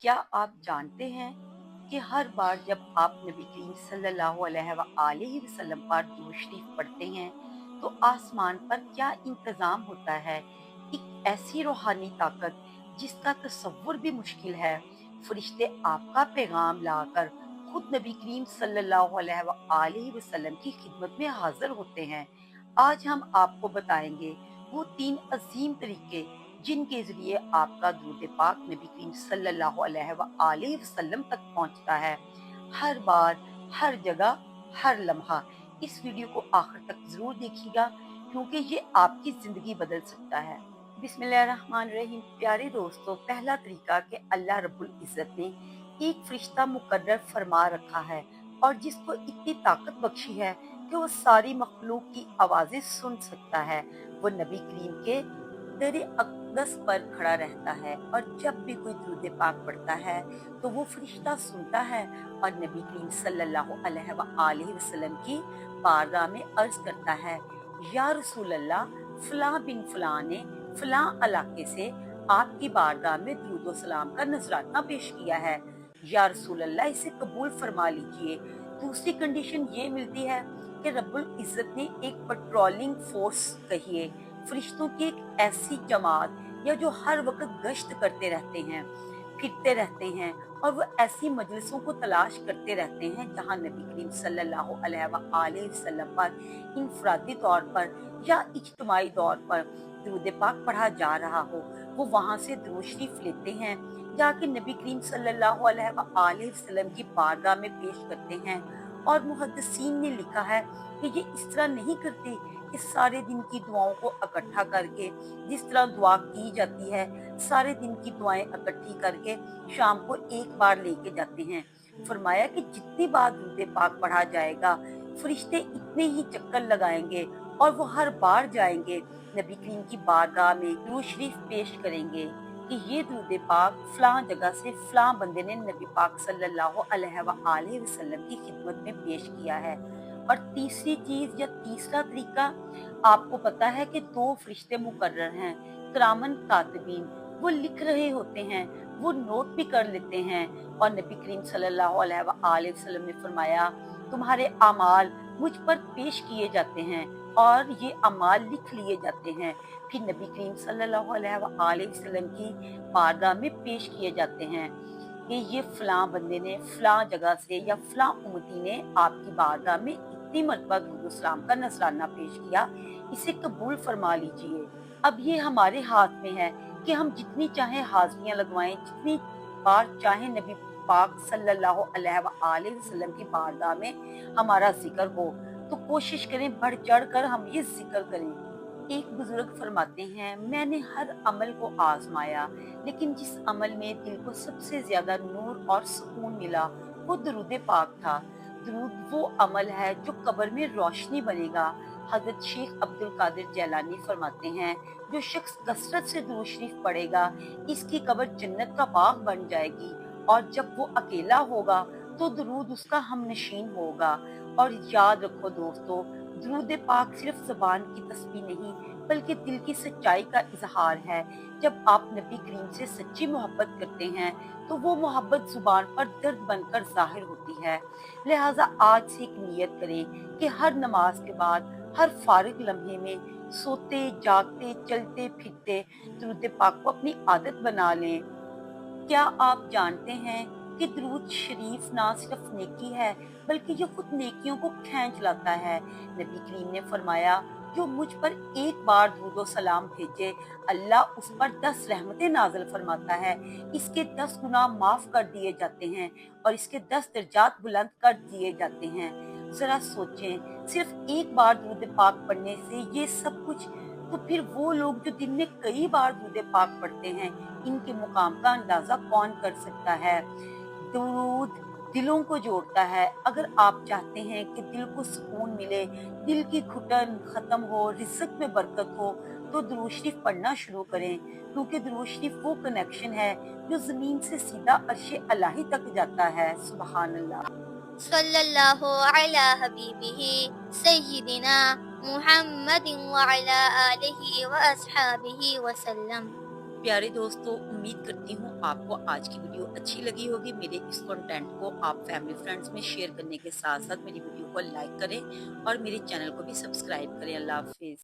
क्या आप जानते हैं कि हर बार जब आप नबी करीम सल्लल्लाहु अलैहि वसल्लम पर दुरूद शरीफ पढ़ते हैं तो आसमान पर क्या इंतज़ाम होता है। एक ऐसी रूहानी ताकत जिसका तसव्वुर भी मुश्किल है। फरिश्ते आपका पैगाम लाकर खुद नबी करीम सल्लल्लाहु अलैहि वसल्लम की खिदमत में हाजिर होते हैं। आज हम आपको बताएंगे वो 3 अजीम तरीके जिनके ज़रिए आपका दुरूद पाक नबी करीम सल्लल्लाहु अलैहि वसल्लम तक पहुंचता है। हर बार, हर जगह, हर लम्हा। इस वीडियो को आखिर तक ज़रूर देखिएगा क्योंकि ये आपकी ज़िंदगी बदल सकता है। बिस्मिल्लाहिर्रहमानिर्रहीम। प्यारे दोस्तों, पहला तरीका कि अल्लाह रब्बुल इज़्ज़त ने एक फरिश्ता मुकर्रर फरमा रखा है और जिसको इतनी ताकत बख्शी है कि वो सारी मखलूक की आवाज़ें सुन सकता है। वो नबी करीम के दर अक़दस पर खड़ा रहता है और जब भी कोई दुरूद पाक पढ़ता है तो वो फरिश्ता सुनता है और नबी करीम सल्लल्लाहु अलैहि वसल्लम की बारगाह में अर्ज करता है, या रसूल अल्लाह, फलां बिन फलां ने फलां इलाके से आपकी बारगाह में दुरूद व सलाम का नजराना पेश किया है, या रसूल अल्लाह इसे कबूल फरमा लीजिए। दूसरी कंडीशन ये मिलती है कि रब्बुल इज़्ज़त ने एक पेट्रोलिंग फोर्स कहिए, फरिश्तों की एक ऐसी जमात या जो हर वक्त गश्त करते रहते हैं, फिरते रहते हैं और वो ऐसी मजलिसों को तलाश करते रहते हैं जहां नबी करीम सल्लल्लाहु अलैहि वसल्लम पर इनफरादी तौर पर या इज्तिमाई तौर पर दुरूद पाक पढ़ा जा रहा हो। वो वहां से दुरूद शरीफ लेते हैं, जाके नबी करीम सल्लल्लाहु अलैहि वसल्लम की बारगाह में पेश करते हैं। और मुहद्दिसीन ने लिखा है कि ये इस तरह नहीं करते कि सारे दिन की दुआओं को इकट्ठा करके, जिस तरह दुआ की जाती है सारे दिन की दुआएं इकट्ठी करके शाम को एक बार लेके जाते हैं। फरमाया कि जितनी बार दुरूद पाक पढ़ा जाएगा फरिश्ते इतने ही चक्कर लगाएंगे और वो हर बार जाएंगे नबी करीम की बारगाह में दुरूद शरीफ पेश करेंगे कि ये दुरूद पाक फलां जगह से फलां बंदे ने नबी पाक सल्लल्लाहु अलैहि वसल्लम की खिदमत में पेश किया है। और तीसरी चीज या तीसरा तरीका, आपको पता है कि 2 फरिश्ते मुकर्रर हैं, किरामन कातिबीन। वो लिख रहे होते हैं, वो नोट भी कर लेते हैं। और नबी करीम सल्लल्लाहु अलैहि वसल्लम ने फरमाया, तुम्हारे अमाल मुझ पर पेश किए जाते हैं और ये अमाल लिख लिए जाते हैं, फिर नबी करीम सल्लल्लाहु अलैहि वसल्लम की बारगाह में पेश किए जाते हैं कि ये फलां बंदे ने फलां जगह से या फलां उम्मती ने आपकी बारगाह में इतनी मरतबा दुरूद सलाम का नजराना पेश किया, इसे कबूल फरमा लीजिए। अब ये हमारे हाथ में है कि हम जितनी चाहे हाजिरियां लगवाएं, जितनी बार चाहे नबी पाक सल्लल्लाहु अलैहि वसल्लम की बारगाह में हमारा जिक्र हो, तो कोशिश करें बढ़ चढ़ कर हम ये जिक्र करें। एक बुजुर्ग फरमाते हैं, मैंने हर अमल को आजमाया लेकिन जिस अमल में दिल को सबसे ज्यादा नूर और सुकून मिला वो दुरूद पाक था। दुरूद वो अमल है जो कब्र में रोशनी बनेगा। हजरत शेख अब्दुल कादिर जैलानी फरमाते हैं, जो शख्स कसरत से दुरूद शरीफ पढ़ेगा इसकी कब्र जन्नत का बाग बन जाएगी और जब वो अकेला होगा तो दुरूद उसका हमनशीन होगा। और याद रखो दोस्तों, दुरूद पाक सिर्फ ज़बान की तस्बीह नहीं बल्कि दिल की सच्चाई का इजहार है। जब आप नबी करीम से सच्ची मोहब्बत करते हैं तो वो मोहब्बत जुबान पर दर्द बनकर जाहिर होती है। लिहाजा आज से एक नियत करें कि हर नमाज के बाद, हर फारिग लम्हे में, सोते जागते चलते फिरते दुरूद पाक को अपनी आदत बना लें। क्या आप जानते हैं कि दुरूद शरीफ ना सिर्फ नेकी है बल्कि ये खुद नेकियों को खींच लाता है। नबी करीम ने फरमाया, जो मुझ पर एक बार दुरूद व सलाम भेजे अल्लाह उस पर 10 रहमतें नाज़िल फरमाता है, इसके 10 गुनाह माफ कर दिए जाते हैं और इसके 10 दर्जात बुलंद कर दिए जाते हैं। जरा सोचें, सिर्फ एक बार दुरूद पाक पढ़ने से ये सब कुछ, तो फिर वो लोग जो दिन में कई बार दुरूद पाक पढ़ते हैं इनके मुकाम का अंदाजा कौन कर सकता है। दुरूद दिलों को जोड़ता है। अगर आप चाहते हैं कि दिल को सुकून मिले, दिल की घुटन खत्म हो, रिज़्क में बरकत हो, तो दुरूद शरीफ पढ़ना शुरू करें क्योंकि दुरूद शरीफ वो कनेक्शन है जो जमीन से सीधा अर्श अलाही तक जाता है। सुभान अल्लाह। सल्लल्लाहु अला हबीबिही सय्यिदिना मुहम्मदिन व अला आलिहि व अस्हाबिही वसल्लम। प्यारे दोस्तों, उम्मीद करती हूँ आपको आज की वीडियो अच्छी लगी होगी। मेरे इस कंटेंट को आप फैमिली फ्रेंड्स में शेयर करने के साथ-साथ मेरी वीडियो को लाइक करें और मेरे चैनल को भी सब्सक्राइब करें। अल्लाह हाफ़िज़।